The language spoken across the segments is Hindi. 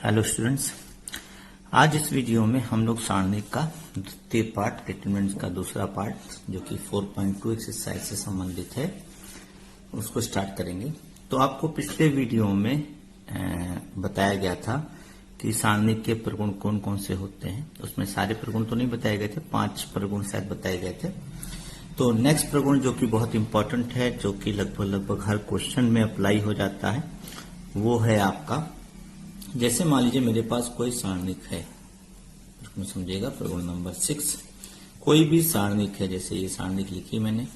हेलो स्टूडेंट्स, आज इस वीडियो में हम लोग सारणिक का द्वितीय पार्ट डिटरमिनेंट्स का दूसरा पार्ट जो कि 4.2 एक्सरसाइज से संबंधित है उसको स्टार्ट करेंगे। तो आपको पिछले वीडियो में बताया गया था कि सारणिक के प्रगुण कौन कौन से होते हैं। उसमें सारे प्रगुण तो नहीं बताए गए थे, 5 प्रगुण शायद बताए गए थे। तो नेक्स्ट प्रगुण जो कि बहुत इंपॉर्टेंट है, जो कि लगभग हर क्वेश्चन में अप्लाई हो जाता है, वो है आपका, जैसे मान लीजिए मेरे पास कोई सारणिक है, उसमें समझिएगा प्रगुण नंबर 6, कोई भी सारणिक है, जैसे ये सारणिक लिखी मैंने,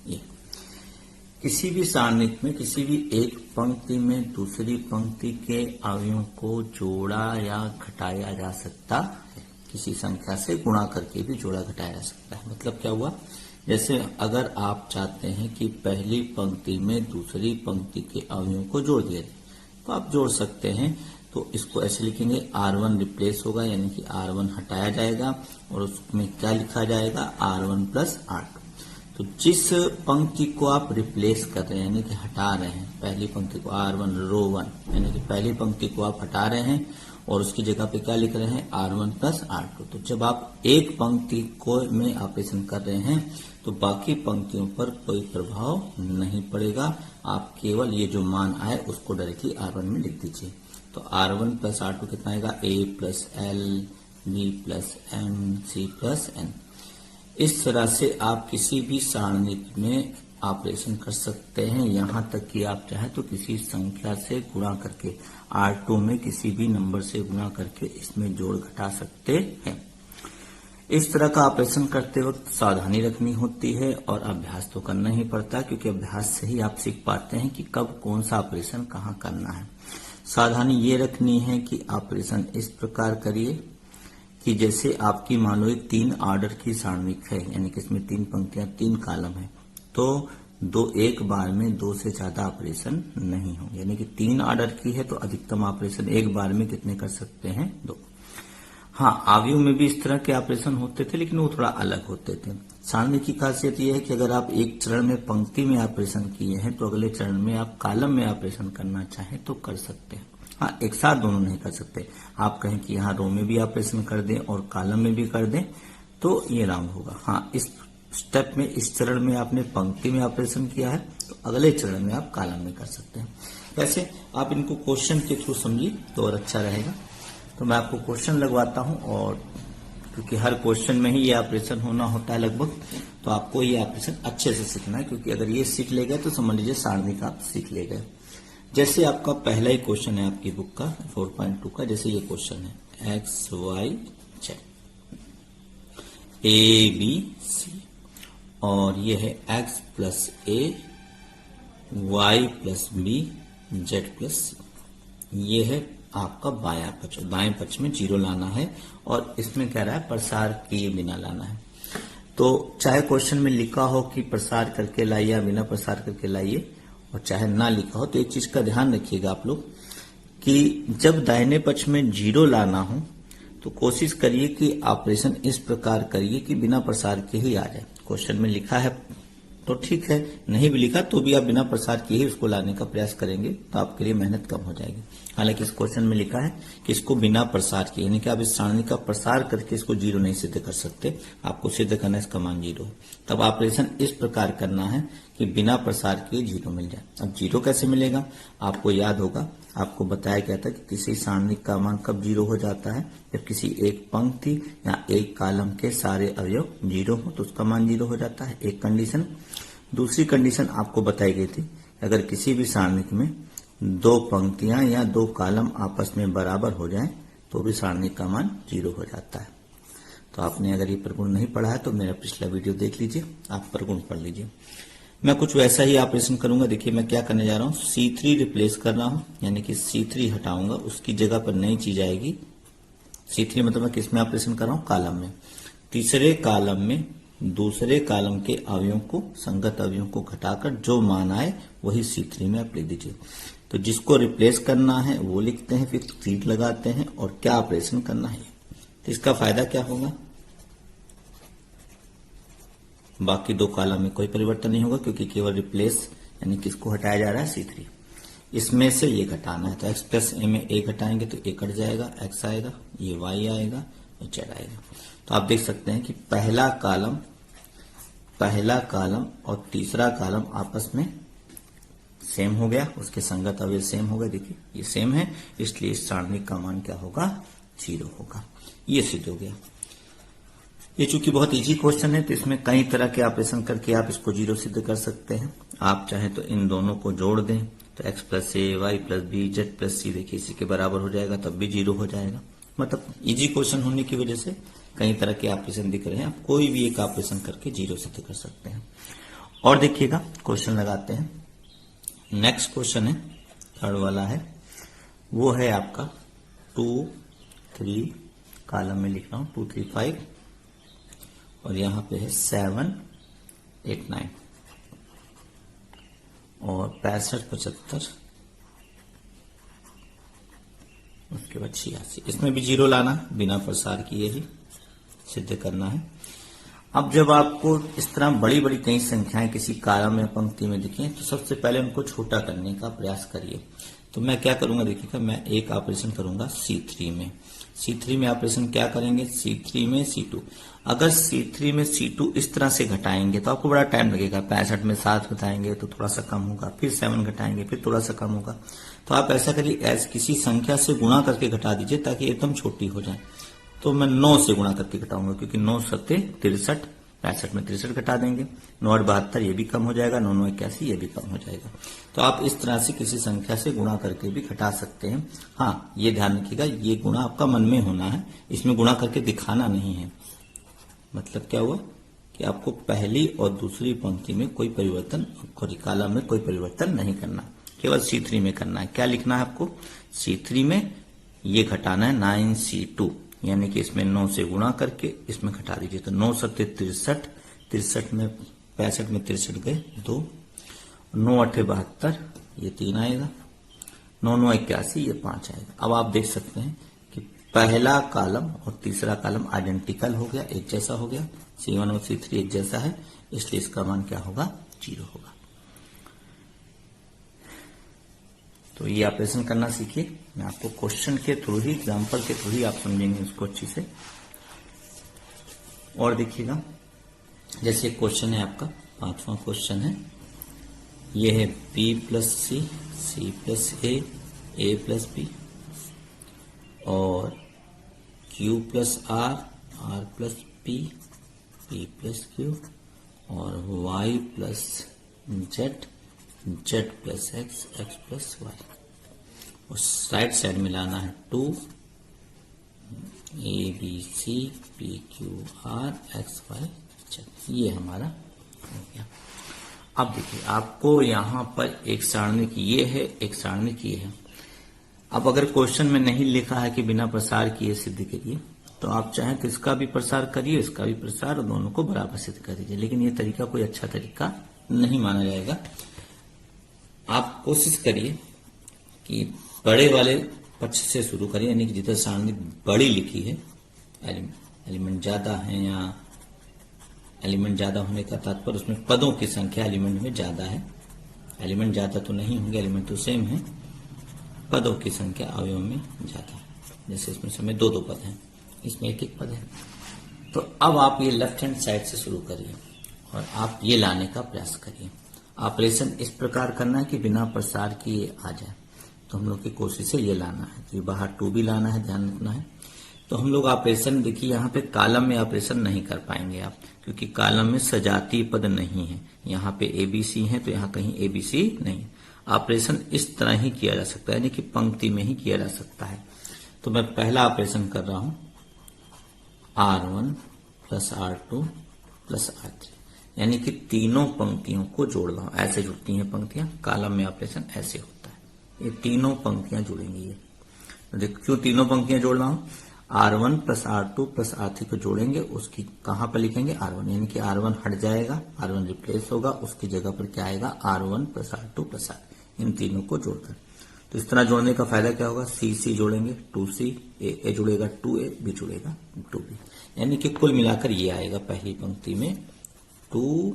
ये किसी भी सारणिक में किसी भी एक पंक्ति में दूसरी पंक्ति के अवयवों को जोड़ा या घटाया जा सकता है। किसी संख्या से गुणा करके भी जोड़ा घटाया जा सकता है। मतलब क्या हुआ, जैसे अगर आप चाहते हैं कि पहली पंक्ति में दूसरी पंक्ति के अवयवों को जोड़ दिया जाए तो आप जोड़ सकते हैं। तो इसको ऐसे लिखेंगे, R1 रिप्लेस होगा, यानी कि R1 हटाया जाएगा और उसमें क्या लिखा जाएगा, R1 प्लस R2। तो जिस पंक्ति को आप रिप्लेस कर रहे हैं, यानी कि हटा रहे हैं, पहली पंक्ति को R1 रो 1, यानी कि पहली पंक्ति को आप हटा रहे हैं और उसकी जगह पे क्या लिख रहे हैं, R1 प्लस R2। तो जब आप एक पंक्ति को में ऑपरेशन कर रहे हैं तो बाकी पंक्तियों पर कोई प्रभाव नहीं पड़ेगा। आप केवल ये जो मान आए उसको डायरेक्टली R1 में लिख दीजिए। तो R1 प्लस R2 कितना आएगा, A plus L, B plus M, C plus N। इस तरह से आप किसी भी सारणिक में ऑपरेशन कर सकते हैं, यहां तक कि आप चाहे तो किसी संख्या से गुणा करके, R2 में किसी भी नंबर से गुणा करके इसमें जोड़ घटा सकते हैं। इस तरह का ऑपरेशन करते वक्त सावधानी रखनी होती है और अभ्यास तो करना ही पड़ता है, क्योंकि अभ्यास से ही आप सीख पाते हैं कि कब कौन सा ऑपरेशन कहाँ करना है। सावधानी ये रखनी है कि ऑपरेशन इस प्रकार करिए कि जैसे आपकी मान लो 3 ऑर्डर की सारणिक है, यानी कि इसमें 3 पंक्तियां 3 कॉलम है, तो एक बार में 2 से ज्यादा ऑपरेशन नहीं हो, यानी कि 3 ऑर्डर की है तो अधिकतम ऑपरेशन एक बार में कितने कर सकते हैं, 2। हाँ, आव्यूह में भी इस तरह के ऑपरेशन होते थे, लेकिन वो थोड़ा अलग होते थे। सारणिक की खासियत यह है कि अगर आप एक चरण में पंक्ति में ऑपरेशन किए हैं तो अगले चरण में आप कॉलम में ऑपरेशन करना चाहें तो कर सकते हैं। हाँ, एक साथ दोनों नहीं कर सकते। आप कहें कि यहाँ रो में भी ऑपरेशन कर दें और कॉलम में भी कर दें तो ये रॉन्ग होगा। हाँ, इस स्टेप में, इस चरण में आपने पंक्ति में ऑपरेशन किया है तो अगले चरण में आप कॉलम में कर सकते हैं। वैसे आप इनको क्वेश्चन के थ्रू समझिए तो और अच्छा रहेगा। तो मैं आपको क्वेश्चन लगवाता हूं, और क्योंकि हर क्वेश्चन में ही ये ऑपरेशन होना होता है लगभग, तो आपको ये ऑपरेशन अच्छे से सीखना है, क्योंकि अगर ये सीख ले गए तो समझ लीजिए सारणिक आप सीख ले गए। जैसे आपका पहला ही क्वेश्चन है आपकी बुक का 4.2 का, जैसे ये क्वेश्चन है X Y Z A B C, और ये है X plus A Y plus B Z plus C. ये है आपका बायां पक्ष। दाएं पक्ष में 0 लाना है और इसमें कह रहा है प्रसार किए बिना लाना है। तो चाहे क्वेश्चन में लिखा हो कि प्रसार करके लाइए या बिना प्रसार करके लाइए, और चाहे ना लिखा हो, तो एक चीज का ध्यान रखिएगा आप लोग कि जब दाहिने पक्ष में 0 लाना हो तो कोशिश करिए कि ऑपरेशन इस प्रकार करिए कि बिना प्रसार के ही आ जाए। क्वेश्चन में लिखा है तो ठीक है, नहीं भी लिखा तो भी आप बिना प्रसार किए ही उसको लाने का प्रयास करेंगे तो आपके लिए मेहनत कम हो जाएगी। हालांकि इस क्वेश्चन में लिखा है कि इसको बिना प्रसार किए, यानी कि आप इस सारणी का प्रसार करके इसको 0 नहीं सिद्ध कर सकते, आपको सिद्ध करना इसका मान 0 है। तब ऑपरेशन इस प्रकार करना है कि बिना प्रसार किए 0 मिल जाए। अब 0 कैसे मिलेगा, आपको याद होगा, आपको बताया गया था कि किसी सारणी का मान कब 0 हो जाता है, जब किसी एक पंक्ति या एक कॉलम के सारे अवयव 0 हो तो उसका मान 0 हो जाता है, एक कंडीशन। दूसरी कंडीशन आपको बताई गई थी, अगर किसी भी सारणिक में 2 पंक्तियां या 2 कॉलम आपस में बराबर हो जाएं तो भी सारणिक का मान 0 हो जाता है। तो आपने अगर ये प्रगुण नहीं पढ़ा है तो मेरा पिछला वीडियो देख लीजिए, आप प्रगुण पढ़ लीजिए। मैं कुछ वैसा ही ऑपरेशन करूंगा। देखिए मैं क्या करने जा रहा हूं, C3 रिप्लेस कर रहा हूं, यानी कि C3 हटाऊंगा, उसकी जगह पर नई चीज आएगी। C3 मतलब मैं किस में ऑपरेशन कर रहा हूं, कॉलम में। तीसरे कॉलम में दूसरे कॉलम के अवयवों को, संगत अवयवों को घटाकर जो मान आए वही C3 में आप लिख दीजिए। तो जिसको रिप्लेस करना है वो लिखते हैं, फिर तीर लगाते हैं और क्या ऑपरेशन करना है। तो इसका फायदा क्या होगा, बाकी 2 कॉलम में कोई परिवर्तन नहीं होगा, क्योंकि केवल रिप्लेस यानी किसको हटाया जा रहा है, C3। इसमें से ये घटाना है, तो x प्लस ए में a घटाएंगे तो a कट जाएगा, x आएगा, ये y आएगा और z आएगा। तो आप देख सकते हैं कि पहला कॉलम और तीसरा कॉलम आपस में सेम हो गया, उसके संगत अवयव सेम हो गए। देखिए ये सेम है, इसलिए इस सारणिक का मान क्या होगा, 0 होगा। ये सिद्ध हो गया। ये चूंकि बहुत इजी क्वेश्चन है तो इसमें कई तरह के ऑपरेशन करके आप इसको 0 सिद्ध कर सकते हैं। आप चाहें तो इन दोनों को जोड़ दें तो x plus A, Y plus B, Z plus C, देखिए इसी के बराबर हो जाएगा, तब भी 0 हो जाएगा। मतलब इजी क्वेश्चन होने की वजह से कई तरह के ऑपरेशन दिख रहे हैं, आप कोई भी एक ऑपरेशन करके 0 सिद्ध कर सकते हैं। और देखिएगा क्वेश्चन लगाते हैं। नेक्स्ट क्वेश्चन है, थर्ड वाला है, वो है आपका 2, 3, कॉलम में लिख रहा हूं 2, 3, 5 और यहां पे है 7, 8, 9 और 65, 75 उसके बाद 86। इसमें भी 0 लाना, बिना प्रसार किए ही सिद्ध करना है। अब जब आपको इस तरह बड़ी बड़ी कई संख्याएं किसी कॉलम या पंक्ति में दिखें तो सबसे पहले उनको छोटा करने का प्रयास करिए। तो मैं क्या करूंगा, देखिएगा मैं एक ऑपरेशन करूंगा C3 में। C3 में ऑपरेशन क्या करेंगे, C3 में C2। अगर C3 में C2 इस तरह से घटाएंगे तो आपको बड़ा टाइम लगेगा। 65 में 7 घटाएंगे तो थोड़ा सा कम होगा, फिर 7 घटाएंगे फिर थोड़ा सा कम होगा। तो आप ऐसा करिए, किसी संख्या से गुणा करके घटा दीजिए ताकि एकदम छोटी हो जाए। तो मैं 9 से गुणा करके घटाऊंगा, क्योंकि 9 सत्ते 63, 65 में 63 घटा देंगे, 9 और 72 ये भी कम हो जाएगा, 9, 9, 81 ये भी कम हो जाएगा। तो आप इस तरह से किसी संख्या से गुणा करके भी घटा सकते हैं। हाँ, ये ध्यान रखिएगा, ये गुणा आपका मन में होना है, इसमें गुणा करके दिखाना नहीं है। मतलब क्या हुआ कि आपको पहली और दूसरी पंक्ति में कोई परिवर्तन, कॉलम में कोई परिवर्तन नहीं करना, केवल C3 में करना है। क्या लिखना है आपको, C3 में ये घटाना है 9C2, यानी कि इसमें 9 से गुणा करके इसमें घटा दीजिए। तो 9 सत्ते 63, 63 में 65 में 63 गए 2, 9 8 72 ये 3 आएगा, 9 9 81 ये 5 आएगा। अब आप देख सकते हैं कि पहला कॉलम और तीसरा कॉलम आइडेंटिकल हो गया, एक जैसा हो गया। C1 और C3 एक जैसा है, इसलिए इसका मान क्या होगा, 0 होगा। तो ये ऑपरेशन करना सीखिए। मैं आपको क्वेश्चन के थ्रू ही, एग्जाम्पल के थ्रू ही आप समझेंगे इसको अच्छी से। और देखिएगा, जैसे क्वेश्चन है आपका 5वां क्वेश्चन है, ये है B plus C, C plus A plus B और Q plus R, R plus P, P plus Q और Y plus Z, Z plus X, X plus Y। और राइट साइड में लाना है 2 ABC PQR XY Z। ये हमारा हो गया। अब देखिए, आपको यहां पर एक सारणिक ये है, एक सारणिक ये है। अब अगर क्वेश्चन में नहीं लिखा है कि बिना प्रसार किए सिद्ध करिए, तो आप चाहें तो इसका भी प्रसार करिए, इसका भी प्रसार, और दोनों को बराबर सिद्ध कर दीजिए। लेकिन ये तरीका कोई अच्छा तरीका नहीं माना जाएगा। आप कोशिश करिए कि बड़े वाले पक्ष से शुरू करिए, यानी कि जिधर सारणी बड़ी लिखी है, एलिमेंट ज्यादा है, या एलिमेंट ज्यादा होने का तात्पर्य उसमें पदों की संख्या एलिमेंट में ज्यादा है। एलिमेंट ज्यादा तो नहीं होंगे, एलिमेंट तो सेम है, पदों की संख्या अवयव में ज्यादा है। जैसे इसमें समय 2 पद हैं, इसमें 1 पद है। तो अब आप ये लेफ्ट हैंड साइड से शुरू करिए और आप ये लाने का प्रयास करिए। ऑपरेशन इस प्रकार करना है कि बिना प्रसार किए आ जाए। तो हम लोग की कोशिश है ये लाना है, तो बाहर 2 भी लाना है, ध्यान रखना है। तो हम लोग ऑपरेशन, देखिए यहाँ पे कॉलम में ऑपरेशन नहीं कर पाएंगे आप, क्योंकि कॉलम में सजातीय पद नहीं है। यहाँ पे ABC है तो यहाँ कहीं ABC नहीं। ऑपरेशन इस तरह ही किया जा सकता है, यानी कि पंक्ति में ही किया जा सकता है। तो मैं पहला ऑपरेशन कर रहा हूं, R1 plus R2 plus R3, यानी कि तीनों पंक्तियों को जोड़ रहा हूं। ऐसे जुड़ती हैं पंक्तियां, कॉलम में ऑपरेशन ऐसे होता है। ये तीनों पंक्तियां जुड़ेंगी। ये तो देखो, क्यों तीनों पंक्तियां जोड़ रहा हूं, R1 plus R2 plus R3 को जोड़ेंगे, उसकी कहां पर लिखेंगे, R1, यानी कि R1 हट जाएगा, R1 रिप्लेस होगा, उसकी जगह पर क्या आएगा, R1 plus R2 plus R। इन तीनों को जोड़कर, तो इस तरह जोड़ने का फायदा क्या होगा, C जोड़ेंगे 2C, A जुड़ेगा 2A, B जुड़ेगा 2B, यानी कि कुल मिलाकर ये आएगा पहली पंक्ति में 2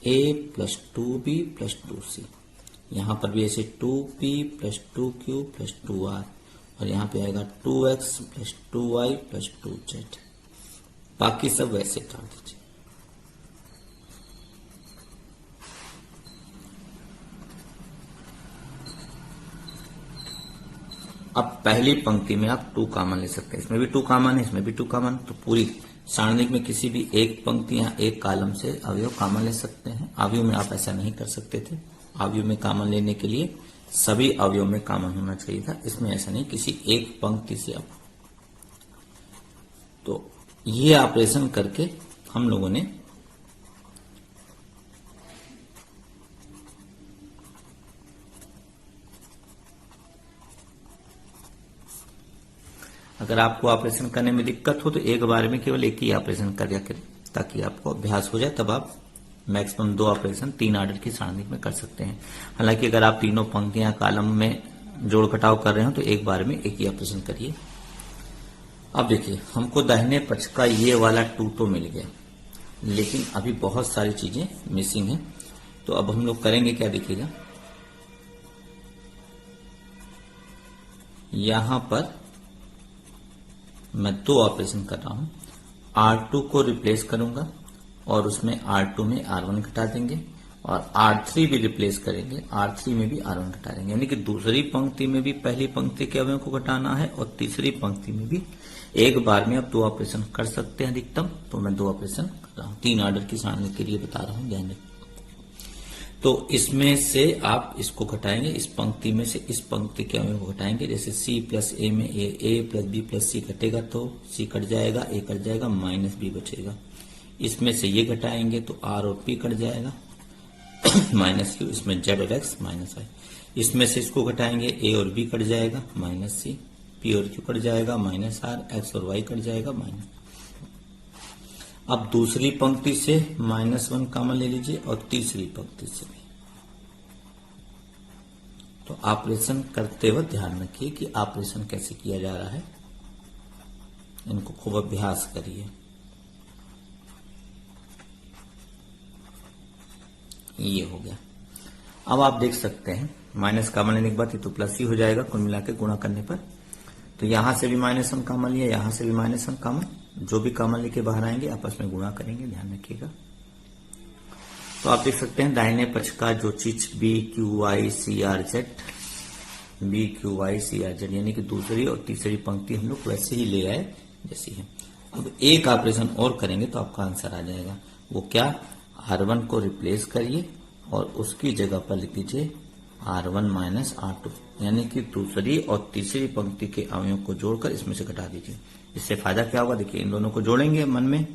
ए प्लस 2b प्लस 2c। यहां पर भी ऐसे 2p plus 2q plus 2r, और यहां पे आएगा 2x plus 2y plus 2z। बाकी सब वैसे कर दीजिए। अब पहली पंक्ति में आप 2 कॉमन ले सकते हैं, इसमें भी 2 कॉमन है, इसमें भी 2 कॉमन, तो पूरी सारणिक में किसी भी एक पंक्ति या एक कॉलम से अवयव कॉमन ले सकते हैं। अवयव में आप ऐसा नहीं कर सकते थे। अवयव में कॉमन लेने के लिए सभी अवयव में कॉमन होना चाहिए था, इसमें ऐसा नहीं, किसी एक पंक्ति से अब। तो ये ऑपरेशन करके हम लोगों ने अगर आपको ऑपरेशन करने में दिक्कत हो तो एक बार में केवल एक ही ऑपरेशन कर करें, ताकि आपको अभ्यास हो जाए, तब आप मैक्सिमम 2 ऑपरेशन 3 ऑर्डर की सारणी में कर सकते हैं। हालांकि अगर आप तीनों पंक्तियां कॉलम में जोड़ घटाव कर रहे हो तो एक बार में एक ही ऑपरेशन करिए। अब देखिए, हमको दाहिने पक्ष का ये वाला 2 तो मिल गया, लेकिन अभी बहुत सारी चीजें मिसिंग है। तो अब हम लोग करेंगे क्या, देखिएगा यहां पर मैं 2 ऑपरेशन कर रहा हूं। R2 को रिप्लेस करूंगा और उसमें R2 में R1 घटा देंगे, और R3 भी रिप्लेस करेंगे, R3 में भी R1 घटा देंगे। यानी कि दूसरी पंक्ति में भी पहली पंक्ति के अवयव को घटाना है, और तीसरी पंक्ति में भी एक बार में आप 2 ऑपरेशन कर सकते हैं अधिकतम। तो मैं 2 ऑपरेशन कर रहा हूं, 3 ऑर्डर की सारणी के लिए बता रहा हूं, ध्यान रखिए। तो इसमें से आप इसको घटाएंगे, इस पंक्ति में से इस पंक्ति के अवयव को घटाएंगे। जैसे C प्लस ए में ए प्लस बी प्लस सी घटेगा तो C कट जाएगा, ए कट जाएगा, माइनस बी बचेगा। इसमें से ये घटाएंगे तो R और P कट जाएगा, माइनस Q, इसमें Z और X माइनस Y। इसमें से इसको घटाएंगे, A और B कट जाएगा, माइनस C, P और Q कट जाएगा, माइनस R, X और Y कट जाएगा, माइनस। अब दूसरी पंक्ति से -1 कॉमन ले लीजिए, और तीसरी पंक्ति से भी। तो ऑपरेशन करते वक्त ध्यान रखिए कि ऑपरेशन कैसे किया जा रहा है, इनको खूब अभ्यास करिए। ये हो गया। अब आप देख सकते हैं माइनस कॉमन लेने के बाद ये तो प्लस ही हो जाएगा कुल मिला के गुणा करने पर। तो यहां से भी -1 कॉमन लिया, यहां से भी -1 कॉमन, जो भी कॉमन लेके बाहर आएंगे आपस में गुणा करेंगे, ध्यान रखिएगा। तो आप देख सकते हैं दाहिने पक्ष का जो चीज B Q Y C R Z, B Q Y C R Z, यानी कि दूसरी और तीसरी पंक्ति हम लोग वैसे ही ले आए जैसी है। अब एक ऑपरेशन और करेंगे तो आपका आंसर आ जाएगा। वो क्या, R1 को रिप्लेस करिए और उसकी जगह पर लिख लीजिए R1 माइनस R2, यानी कि दूसरी और तीसरी पंक्ति के अवयवों को जोड़कर इसमें से घटा दीजिए। इससे फायदा क्या होगा, देखिए इन दोनों को जोड़ेंगे मन में,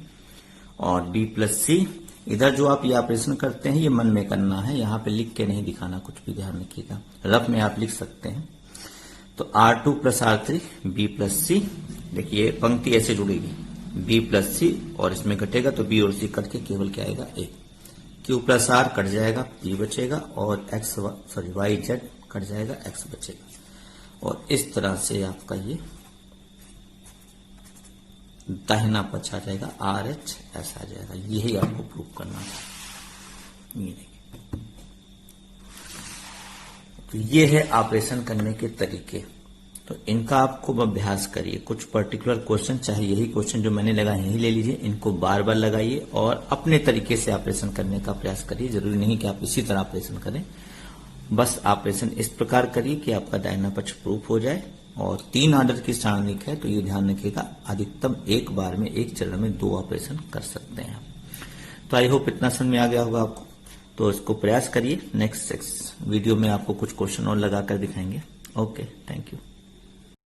और B प्लस C, इधर जो आप ये ऑपरेशन करते हैं ये मन में करना है, यहाँ पे लिख के नहीं दिखाना कुछ भी, ध्यान रखिएगा। रफ में आप लिख सकते हैं। तो R2 plus R3 B plus C, देखिए पंक्ति ऐसे जुड़ेगी, B प्लस C, और इसमें घटेगा तो B और C कट के केवल क्या आएगा, A। Q plus R cut जाएगा, P बचेगा, और Y Z कट जाएगा, X बचेगा। और इस तरह से आपका ये दाहिना पक्ष आ जाएगा, RH ऐसा आ जाएगा। यही आपको प्रूव करना है। ये देखिए, तो ये है ऑपरेशन करने के तरीके। तो इनका आप खूब अभ्यास करिए। कुछ पर्टिकुलर क्वेश्चन, चाहे यही क्वेश्चन जो मैंने लगाए यही ले लीजिए, इनको बार बार लगाइए और अपने तरीके से ऑपरेशन करने का प्रयास करिए। जरूरी नहीं कि आप इसी तरह ऑपरेशन करें, बस ऑपरेशन इस प्रकार करिए कि आपका दाहिना पक्ष प्रूफ हो जाए। और 3 ऑर्डर की सारणिक है तो ये ध्यान रखिएगा, अधिकतम एक बार में एक चरण में 2 ऑपरेशन कर सकते हैं। तो आई होप इतना समझ में आ गया होगा आपको। तो इसको प्रयास करिए। नेक्स्ट वीडियो में आपको कुछ क्वेश्चन और लगाकर दिखाएंगे। Okay, thank you.